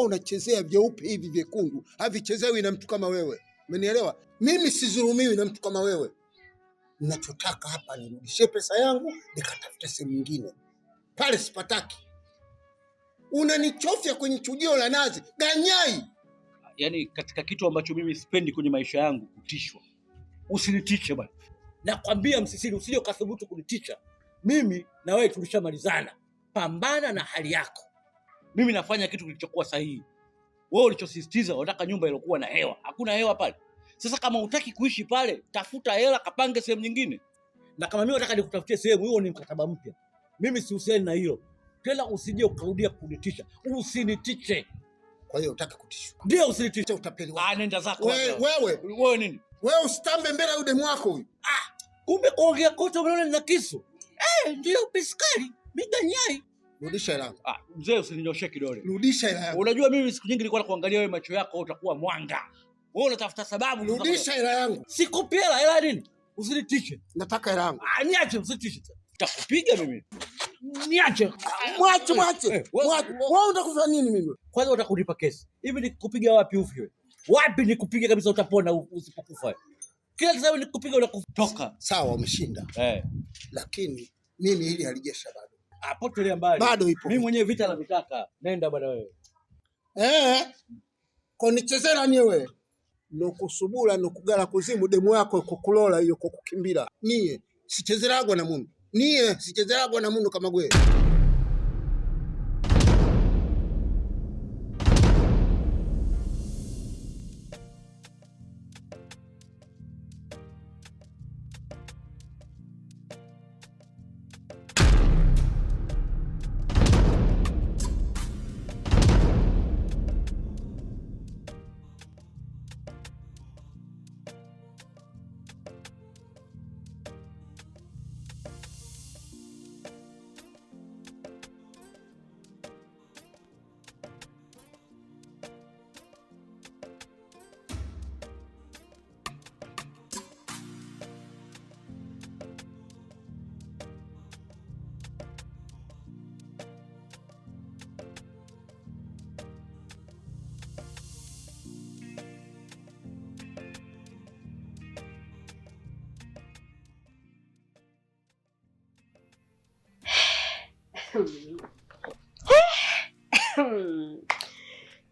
Unachezea vyeupe hivi vyekundu, havichezewi na mtu kama wewe. Umenielewa? Mimi sidhulumiwi na mtu kama wewe. Ninachotaka hapa nirudishie pesa yangu nikatafute sehemu nyingine. Pale sipataki. Unanichofya kwenye chujio la nazi, ganyai. Yaani katika kitu ambacho mimi sipendi kwenye maisha yangu kutishwa. Usinitishe bwana. Nakwambia Msisili, usije ukathubutu kunitisha. Mimi na wewe tulishamalizana. Pambana na hali yako. Mimi nafanya kitu kilichokuwa sahihi. Wewe ulichosisitiza unataka nyumba iliyokuwa na hewa. Hakuna hewa pale. Sasa kama hutaki kuishi pale, tafuta hela kapange sehemu nyingine. Na kama mimi nataka nikutafutie sehemu, hiyo ni mkataba mpya. Mimi sihusiani na hilo. Tena usije ukarudia kunitisha. Usinitishe. Kwa hiyo utaki kutishwa. Ndio usinitishe, utapeli wako. Nenda zako. Wewe nini? Wewe usitambe mbele ya demu wako huyu. Kumbe kuongea kote unaona nina kisu. Ndio piskali, miganyai. Rudisha hela yangu. Mzee usininyoshe kidole. Rudisha hela yangu. Unajua mimi siku nyingi nilikuwa nakuangalia wewe, macho yako utakuwa mwanga. Wewe unatafuta sababu. Rudisha hela yangu. Sikupi hela nini? Usinitishe. Nataka hela yangu. Niache, usinitishe. Nitakupiga mimi. Niache. Mwache. Wewe unataka nini mimi? Kwanza utakulipa kesi. Hivi nikupiga wapi ufi wewe? Wapi nikupiga kabisa utapona usipokufa. Kila sababu nikupiga unakutoka. Sawa, umeshinda. Lakini mimi hili halijesha bado. Potelea mbali. Bado ipo. Mimi mwenyewe vita na vitaka. Nenda bwana wewe. Kwa nichezera nyewe. Nokusubula nokugala kuzimu demu yako kukulola hiyo kukukimbira. Niye sichezeragwa na mundu. Niye sichezeragwa na mundu kama gwe.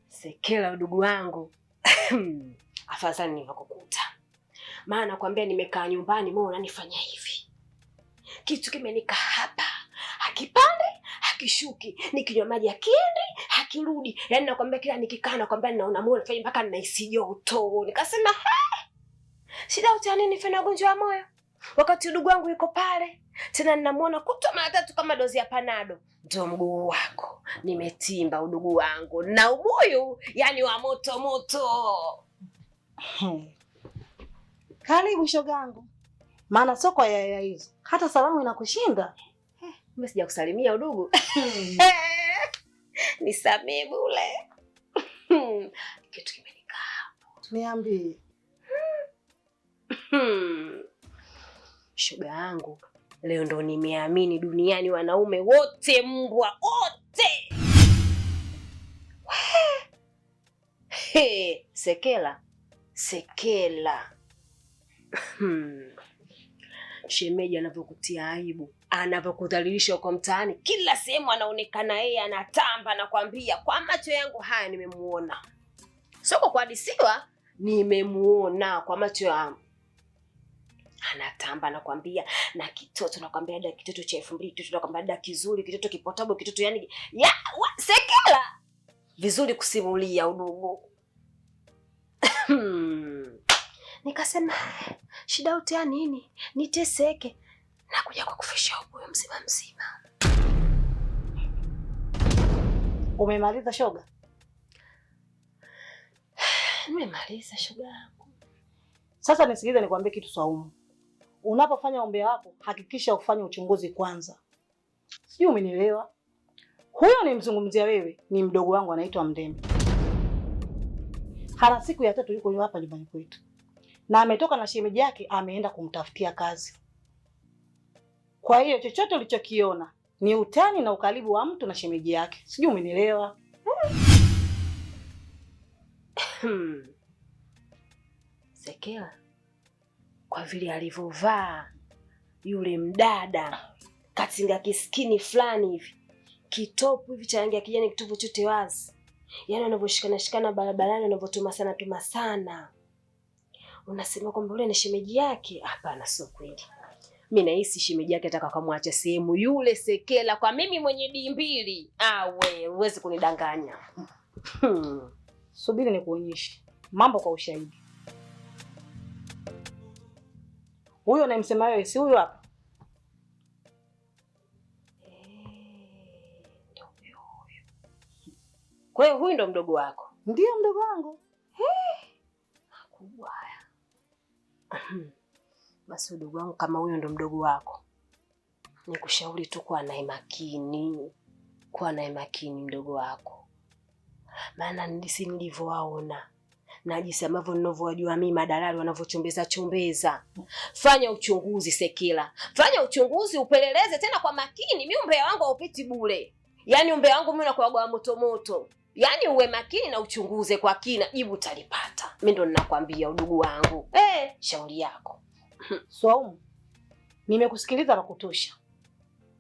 Sekela udugu wangu. Afadhali nilivyokukuta. Maana nakwambia nimekaa nyumbani mbona unanifanya hivi? Kitu kimenika hapa. Hakipande, hakishuki. Nikinywa maji hakiendi, hakirudi. Yaani nakwambia kila nikikaa nakwambia naona moyo unafanya mpaka ninahisi joto. Nikasema, shida utani nifanya ugonjwa wa moyo. Wakati udugu wangu yuko pale. Tena ninamuona kutwa mara 3 kama dozi ya panado. Ndio mguu wako. Nimetimba udugu wangu. Na ubuyu, yani wa moto moto. Karibu shogangu. Maana soko ya yaya hizo. Hata salamu inakushinda. Mimi sija kusalimia udugu. Nisamee bure. Kitu kimenikaa hapo. Niambie. Shoga yangu. Leo ndo nimeamini duniani wanaume wote mbwa wote. Sekela. Shemeji anavyokutia aibu, anavyokudhalilisha kwa mtaani, kila sehemu anaonekana yeye anatamba na kwambia kwa macho yangu haya nimemuona. Soko kwa hadisiwa nimemuona kwa macho yangu. Anatamba nakwambia na kitoto nakwambia dada kitoto cha 2000 kitoto nakwambia dada kizuri kitoto kipotable kitoto yani Sekela vizuri kusimulia udugu. Nikasema shida utea nini? Niteseke na kuja kwa kufisha huyo mzima. Umemaliza shoga? Nimemaliza shoga yangu. Sasa nisikilize nikwambie kitu Saumu. Unapofanya ombe wako hakikisha ufanye uchunguzi kwanza. Sijui umenielewa? Huyo ni mzungumzia wewe, ni mdogo wangu anaitwa Mdemi. Hana siku ya 3 yuko hapa nyumbani kwetu. Na ametoka na shemeji yake ameenda kumtafutia kazi. Kwa hiyo chochote ulichokiona ni utani na ukaribu wa mtu na shemeji yake. Sijui umenielewa? Sekela kwa vile alivyovaa yule mdada, katinga kiskini fulani hivi, kitopu hivi cha rangi ya kijani, kitovu chote wazi, yaani wanavyoshikana barabarani, wanavyotuma sana. Unasema kwamba yule ni shemeji yake? Hapana, sio kweli. Mimi nahisi shemeji yake ataka kumwacha sehemu yule Sekela kwa mimi mwenye dimbili. We, huwezi kunidanganya. Subiri nikuonyeshe mambo kwa ushahidi. Huyo unayemsema wewe si huyo hapa? Ndio huyo. Kwa hiyo huyu ndo mdogo wako? Ndio mdogo wangu. Kubwa haya. Basi mdogo wangu, kama huyo ndo mdogo wako, nikushauri tu kuwa naye makini mdogo wako. Maana ndisi nilivyowaona na jinsi ambavyo ninavyowajua mimi madalali wanavyochombeza. Fanya uchunguzi Sekela. Fanya uchunguzi, upeleleze tena kwa makini. Mimi umbea wangu haupiti bure. Yaani umbea wangu mimi unakuwa wa moto. Yaani uwe makini na uchunguze kwa kina, jibu utalipata. Mimi ndo ninakwambia udugu wangu. Shauri yako. Swaumu, nimekusikiliza vya kutosha.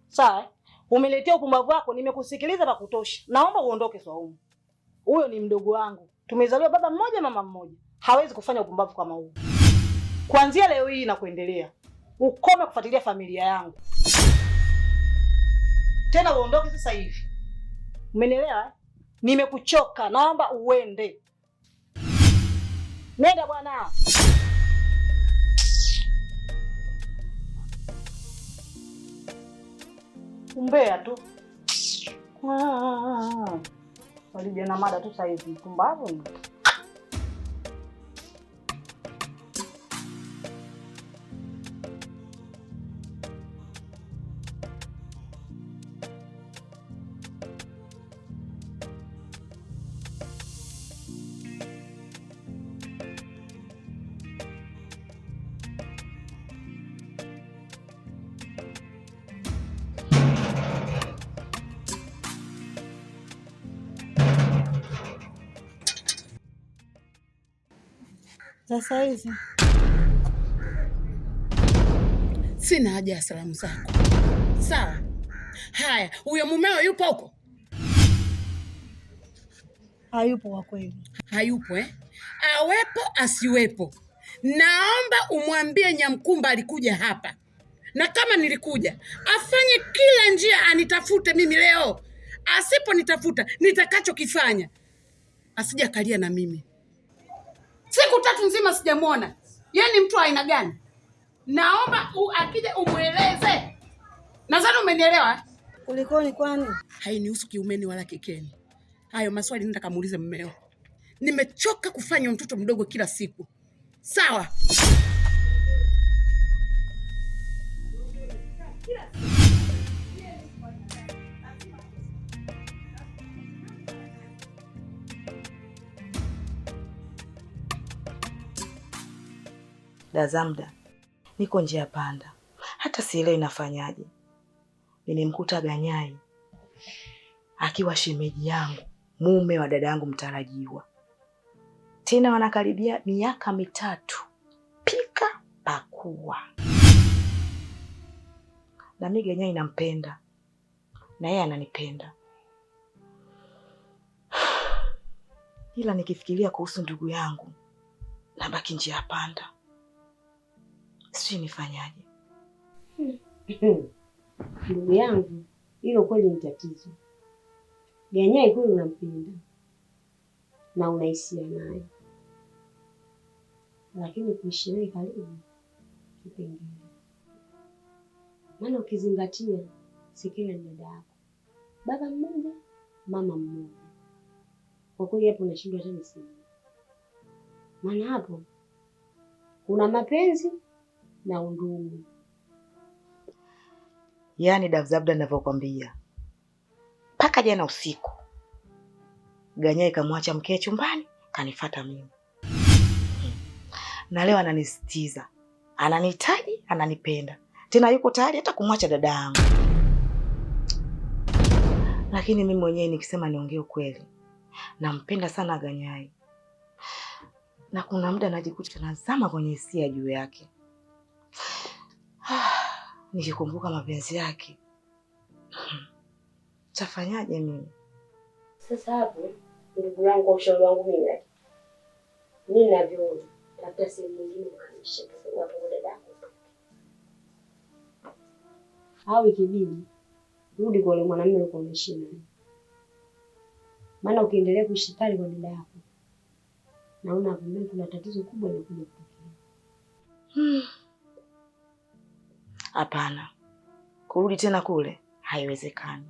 Sawa? Umeletea upumbavu wako, nimekusikiliza vya kutosha. Naomba uondoke Swaumu. Huyo ni mdogo wangu. Tumezaliwa baba mmoja mama mmoja. Hawezi kufanya upumbavu kama huo. Kuanzia leo hii na kuendelea, ukome kufuatilia familia yangu. Tena uondoke sasa hivi. Umenielewa? Nimekuchoka, naomba uende. Nenda bwana. Umbea tu. Walija na mada tu sasa hivi, mpumbavu. Sasa hizi sina haja ya salamu zako. Sawa? Haya, huyo mumeo yupo huko? Hayupo kwa kweli. Hayupo Awepo asiwepo, naomba umwambie Nyamkumba alikuja hapa, na kama nilikuja afanye kila njia anitafute mimi leo. Asiponitafuta nitakachokifanya, asija kalia na mimi. Siku 3 nzima sijamwona. Yeye ni mtu aina gani? Naomba akija umweleze. Nadhani umenielewa. Kulikoni kwani? Hainihusu kiumeni wala kikeni. Hayo maswali nenda kamuulize mmeo. Nimechoka kufanya mtoto mdogo kila siku. Sawa? Dazamda, niko njia panda. Hata sielewi nafanyaje. Nimemkuta Ganyai akiwa shemeji yangu, mume wa dada yangu mtarajiwa. Tena wanakaribia miaka 3. Pika pakua. Na mimi Ganyai nampenda. Na yeye ananipenda. Ila nikifikiria kuhusu ndugu yangu, nabaki njia panda. Sijui nifanyaje. Ndugu yangu, hilo kweli ni tatizo. Ganyai kweli unampenda na unahisia naye, lakini kuishi naye karibu kipengele. Maana ukizingatia Sekela ni dada yako, baba mmoja mama mmoja. Kwa kweli hapo unashindwa hata niseme. Maana hapo kuna mapenzi na undugu. Yaani Davzabda ninavyokuambia, mpaka jana usiku Ganyai kamwacha mkee chumbani, kanifuata mimi. Na leo ananisitiza, ananihitaji, ananipenda. Tena yuko tayari hata kumwacha dada yangu. Lakini mimi mwenyewe nikisema niongee ukweli, nampenda sana Ganyai. na kuna muda najikuta nazama kwenye hisia juu yake. Nikikumbuka mapenzi yake, tafanyaje mimi? Sasa hapo ndugu yangu, kwa ushauri wangu mimi navyoona, tafuta sehemu nyingine ukaishi, kwa sababu hapo dadako au ikibidi rudi kwa yule mwanamume uko unaishi naye. Maana ukiendelea kuishi pale kwa dada yako, naona hapo mbele kuna tatizo kubwa linakuja kutokea. Hapana. Kurudi tena kule haiwezekani.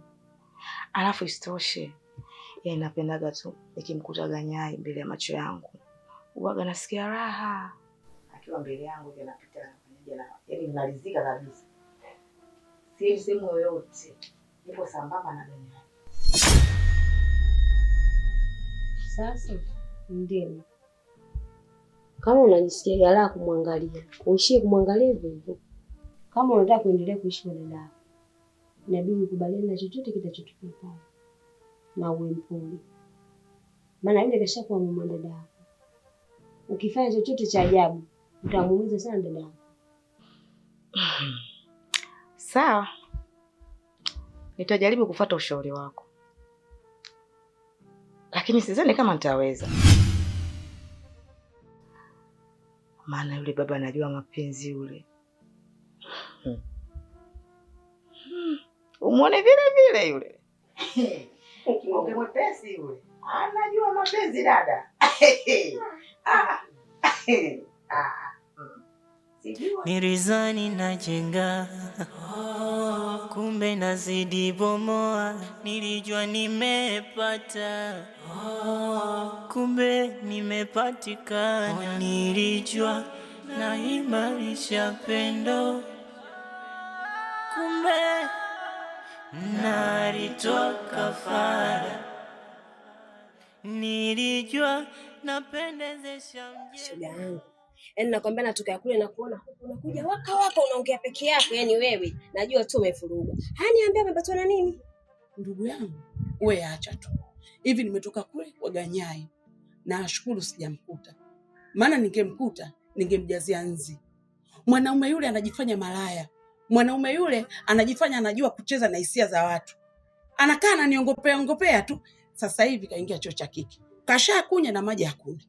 Alafu isitoshe, yeye napendaga tu nikimkuta Ganyai mbele ya macho yangu, uwaga nasikia raha. Akiwa mbele yangu hivi anapita anafanyaje, yaani ninaridhika kabisa. Si sehemu yoyote nipo sambamba na Ganyai. Sasa ndio kama unajisikia raha kumwangalia, uishie kumwangalia hivyo. Kama unataka kuendelea kuishi na dada, inabidi ukubaliane na chochote kitachotokea pale na uwe mpole. Maana yule kashakuwa mama dada yako. Ukifanya chochote cha ajabu, utamuumiza sana dada yako. Sawa. Nitajaribu kufuata ushauri wako. Lakini sidhani kama nitaweza. Maana yule baba anajua mapenzi yule. Umuone vile vile yule. Kimoge mwepesi yule. Anajua mapenzi dada. Nirizani najenga, kumbe nazidi bomoa. Nilijua nimepata, kumbe nimepatikana. Nilijua naimarisha pendo, kumbe nalitoa kafara. Nilijua napendezesha shoga yangu. Yaani nakwambia natoka kule na kuona huku unakuja waka unaongea peke yako, yaani wewe najua tu umefuruga. Niambia umepatwa na nini? Ndugu yangu, wewe acha tu. Hivi nimetoka kule kwa Ganyai. Na nashukuru sijamkuta. Maana ningemkuta, ningemjazia nzi. Mwanaume yule anajifanya malaya. Mwanaume yule anajifanya anajua kucheza na hisia za watu. Anakaa ananiongopea tu. Sasa hivi kaingia choo cha kike. Kasha kunya na maji hakuna.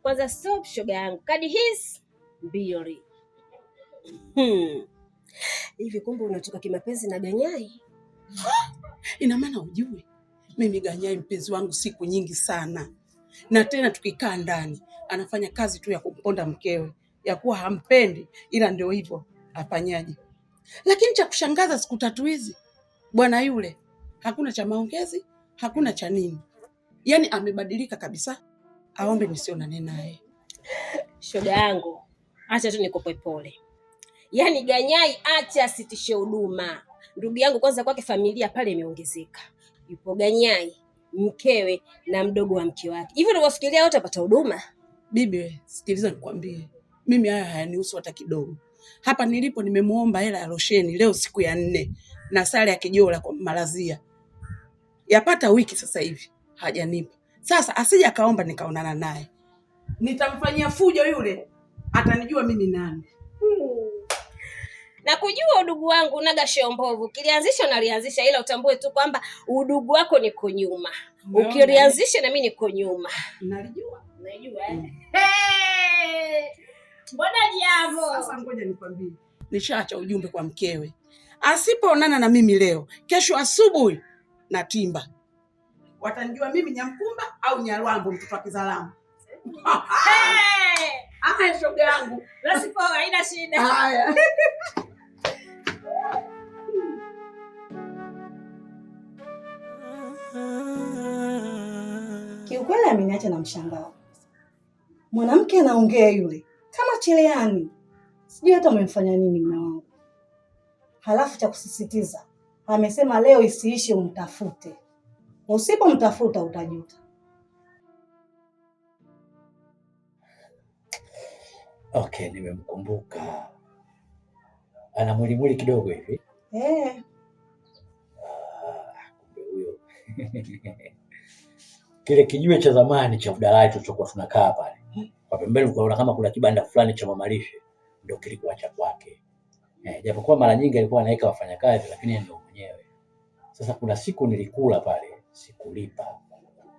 Kwanza stop shoga yangu. Kadi his mbili. Hivi kumbe unatoka kimapenzi na Ganyai? Ina maana ujue mimi Ganyai mpenzi wangu siku nyingi sana. Na tena tukikaa ndani anafanya kazi tu ya kumponda mkewe, ya kuwa hampendi, ila ndio hivyo afanyaje. Lakini cha kushangaza siku tatu hizi bwana yule hakuna cha maongezi, hakuna cha nini. Yaani amebadilika kabisa. Aombe nisionane naye. Shoga yangu, acha tu nikupe pole. Yaani Ganyai acha asitishe huduma. Ndugu yangu, kwanza kwake familia pale imeongezeka. Yupo Ganyai, mkewe na mdogo wa mke wake. Hivi unawafikiria wote apata huduma? Bibi we, sikiliza nikwambie. Mimi haya hayanihusu hata kidogo. Hapa nilipo nimemuomba hela ya losheni leo siku ya 4 na sare ya kijola kwa malazia. Yapata wiki sasa hivi hajanipa. Sasa asije akaomba nikaonana naye. Nitamfanyia fujo yule. Atanijua mimi nani. Na kujua udugu wangu unaga shombovu. Kilianzisha unalianzisha, ila utambue tu kwamba udugu wako niko nyuma. Ukilianzisha na mimi niko nyuma. Nalijua. Unajua Mbona jambo? Sasa ngoja nikwambie. Nishaacha ujumbe kwa mkewe. Asipoonana na mimi leo, kesho asubuhi na timba. Watanijua mimi Nyamkumba au Nyarwambo mtoto wa Kizalamu. Haya shoga yangu. Basi poa, haina shida. Haya. Kiukweli ameniacha na mshangao. Mwanamke anaongea yule kama cheleani. Sijui hata umemfanya nini mume wangu. Halafu cha kusisitiza, amesema leo isiishe umtafute. Usipomtafuta utajuta. Okay, nimemkumbuka. Ana mwili kidogo hivi. Kumbe huyo. kile kijiwe cha zamani cha udalali tulichokuwa tunakaa pale. Kwa pembeni ukaona kama kuna kibanda fulani cha mamalishe, ndio kilikuwa cha kwake. Japokuwa mara nyingi alikuwa anaweka wafanyakazi, lakini ndio mwenyewe. Sasa kuna siku nilikula pale, sikulipa.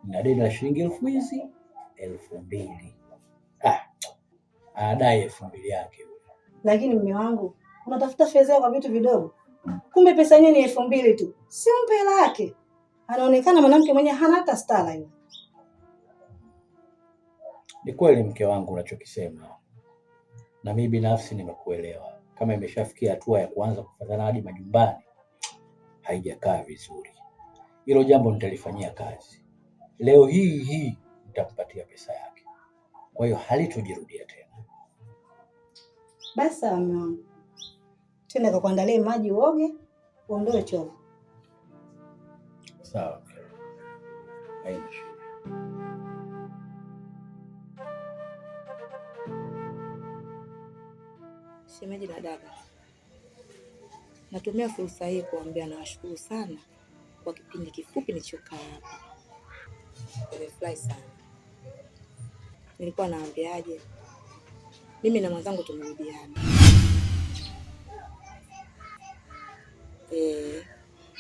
Na deni la shilingi 2,000. Adai 2,000 yake. Lakini mume wangu, unatafuta fedha kwa vitu vidogo. Kumbe pesa yenyewe ni 2,000 tu. Si umpe hela yake. Anaonekana mwanamke mwenye hana hata stara yule. Ni kweli mke wangu unachokisema. Na mimi binafsi nimekuelewa. Kama imeshafikia hatua ya kuanza kufuatana hadi majumbani, haijakaa vizuri. Hilo jambo nitalifanyia kazi. Leo hii nitampatia pesa yake. Kwa hiyo halitojirudia tena. Basi mume wangu. Twende kuandalie maji uoge, uondoe chovu. Sawa. Haina shida. Shemeji na dada, natumia fursa hii kuambia nawashukuru sana kwa kipindi kifupi nilichokaa hapa. Nimefurahi sana. Nilikuwa naambiaje, mimi na mwenzangu tumerudiana.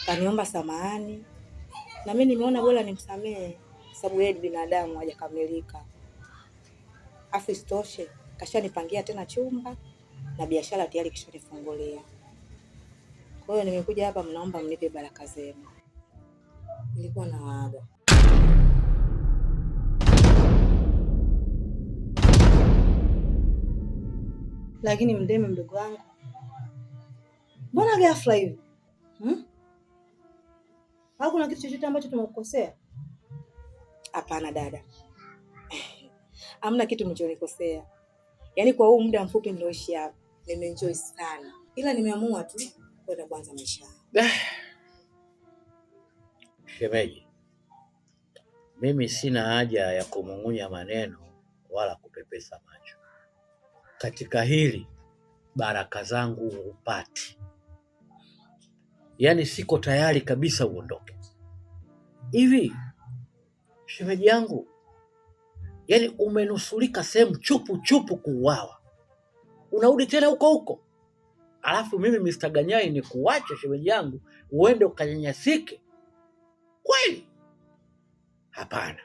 Kaniomba samahani na mimi nimeona bora nimsamehe, sababu yeye ni binadamu hajakamilika. Afu isitoshe kashanipangia tena chumba na biashara tayari kishanifungulia. Kwa hiyo nimekuja hapa, mnaomba mnipe baraka zenu. Nilikuwa nawaaga. Lakini Mdeme mdogo wangu, mbona ghafla hivi? Hakuna kitu chochote ambacho tumekukosea? Hapana dada. Hamna kitu mlichonikosea. Yaani kwa huu muda mfupi nilioishi hapa, nimeenjoy sana. Ila nimeamua tu kwenda kuanza maisha. Shemeji, mimi sina haja ya kumung'unya maneno wala kupepesa macho. Katika hili baraka zangu upati. Yaani siko tayari kabisa uondoke. Hivi shemeji yangu, yaani umenusulika sehemu chupu kuuawa, unarudi tena huko? Alafu mimi Mr. Ganyai ni kuache shemeji yangu uende ukanyanyasike? Kweli? Hapana.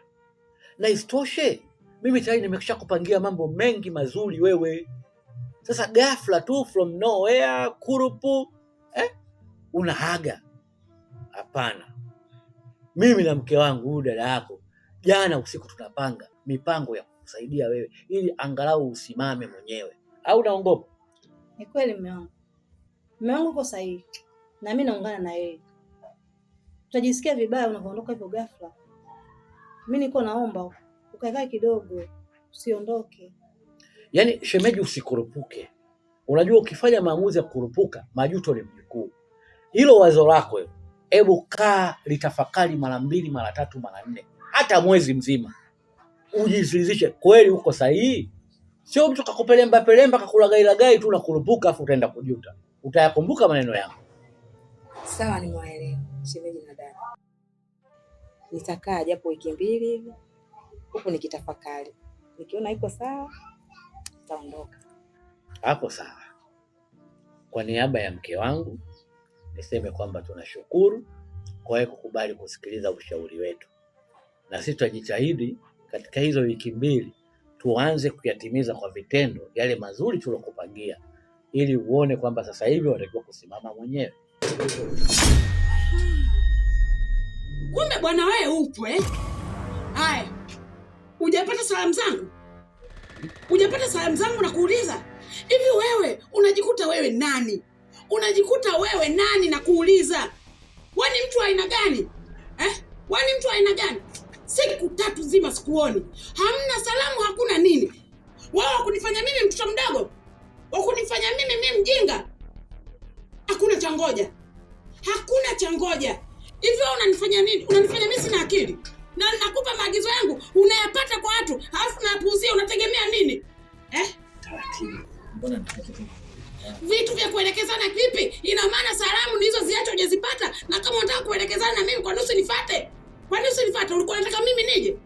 Na isitoshe mimi tayari nimeshakupangia mambo mengi mazuri wewe. Sasa ghafla tu from nowhere kurupu unahaga. Hapana. Mimi na mke wangu huyu dada yako jana usiku tunapanga mipango ya kukusaidia wewe ili angalau usimame mwenyewe. Au unaongopa? Ni kweli mume wangu. Mume wangu uko sahihi. Na mimi naungana na yeye. Utajisikia vibaya unapoondoka hivyo ghafla. Mimi niko naomba ukae kidogo, usiondoke. Yaani shemeji, usikurupuke. Unajua ukifanya maamuzi ya kurupuka, majuto ni mjukuu. Hilo wazo lako hilo, hebu kaa litafakari mara 2, mara 3, mara 4, hata mwezi mzima. Ujisilizishe kweli uko sahihi. Sio mtu kakupelemba kakulagailagai tu na kurupuka afu utaenda kujuta. Utayakumbuka maneno yangu. Sawa, nimewaelewa shemeji na dada. Nitakaa japo wiki 2 hivi huko nikitafakari. Nikiona iko sawa, nitaondoka. Hapo sawa. Kwa niaba ya mke wangu niseme kwamba tunashukuru kwa wewe kukubali kusikiliza ushauri wetu. Na sisi tutajitahidi katika hizo wiki 2 tuanze kuyatimiza kwa vitendo yale mazuri tulokupangia, ili uone kwamba sasa hivi unatakiwa kusimama mwenyewe. Kumbe bwana wewe upo Haya. Hujapata salamu zangu? Hujapata salamu zangu na kuuliza? Hivi wewe unajikuta wewe nani? Unajikuta wewe nani na kuuliza? Wewe ni mtu aina gani? Wewe ni mtu aina gani? Siku 3 nzima sikuoni. Hamna salamu, hakuna nini. Wewe wakunifanya mimi mtoto mdogo? Wakunifanya mimi mjinga? Hakuna cha ngoja. Hakuna cha ngoja. Hivi wewe unanifanya nini? Unanifanya mimi sina akili. Na nakupa maagizo yangu, unayapata kwa watu, halafu napuuzia, unategemea nini? Taratibu. Mbona vitu vya kuelekezana vipi? Ina maana salamu ndizo ziacho hujazipata, na kama unataka kuelekezana na mimi kwa nusu nifuate? Kwani usinifuata? Ulikuwa unataka mimi nije?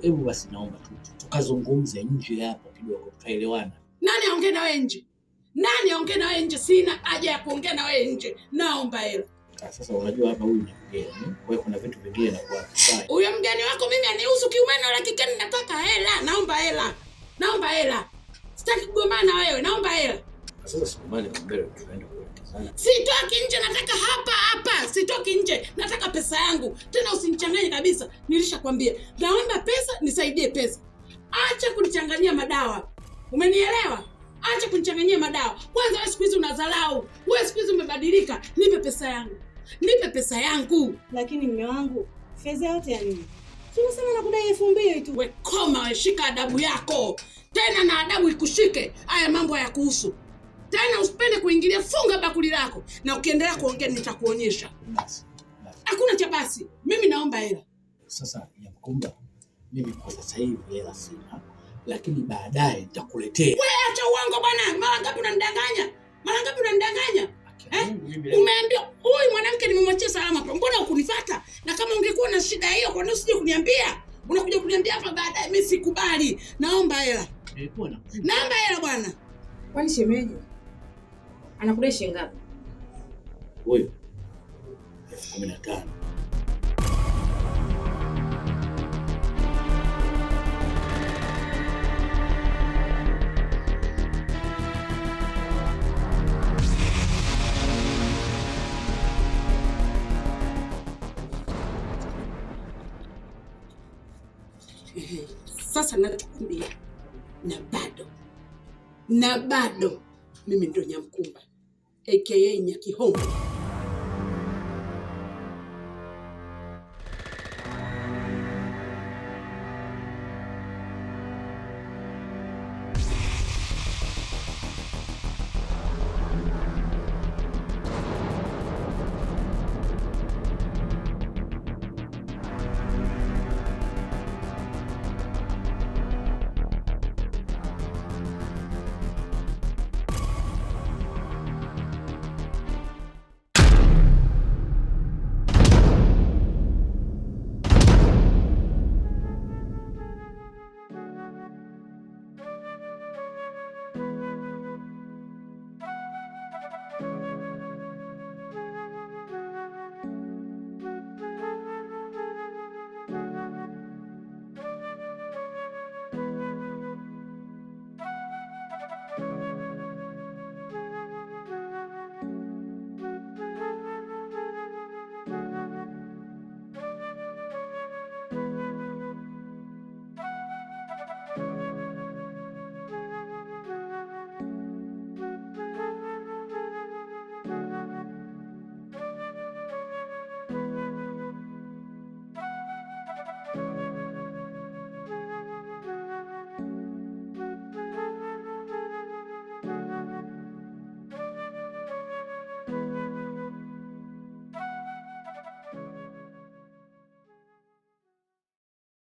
Hebu basi naomba tukazungumze nje hapo kidogo tutaelewana. Nani aongee na wewe nje? Nani aongee na wewe nje? Sina haja ya kuongea na wewe nje. Naomba hela. Sasa unajua hapa huyu ni mgeni. Kwa hiyo kuna vitu vingine na kwa kufanya. Huyo mgeni wako mimi anihusu kiumeno, lakini nataka hela. Naomba hela. Naomba hela. Sitaki kugombana na wewe. Naomba hela. Sasa sikumali mbele tunaenda kuelekezana. Sitoki nje, nataka hapa hapa. Sitoki nje. Nataka pesa yangu. Tena usinichanganye kabisa. Nilishakwambia. Naomba pesa, nisaidie pesa. Acha kunichanganyia madawa. Umenielewa? Acha kunichanganyia madawa. Kwanza wewe siku hizi unadharau. Wewe siku hizi umebadilika. Nipe pesa yangu. Nipe pesa yangu. Lakini mume wangu, fedha yote ya nini? Tunasema nakudai 2000 tu. We koma, we shika adabu yako. Tena na adabu ikushike. Haya mambo hayakuhusu. Tena usipende kuingilia, funga bakuli lako. Na ukiendelea kuongea nitakuonyesha. Hakuna cha basi. Mimi naomba hela. Sasa ya Mkumba, mimi kwa sasa hivi hela sina, lakini baadaye nitakuletea. Wewe acha uongo bwana. Mara ngapi unanidanganya? Mara ngapi unanidanganya? Umeambia huyu mwanamke nimemwachia salama hapo. Mbona hukunifuata? Na kama ungekuwa na shida hiyo, kwa nini usije kuniambia? Unakuja kuniambia hapa baadaye, mimi sikubali. Naomba hela. Naomba hela bwana. Kwani shemeji anakudai shilingi ngapi? Huyu 15,000. Sasa nachukulia na bado mimi ndo Nyamkumba aka Nyakihongo.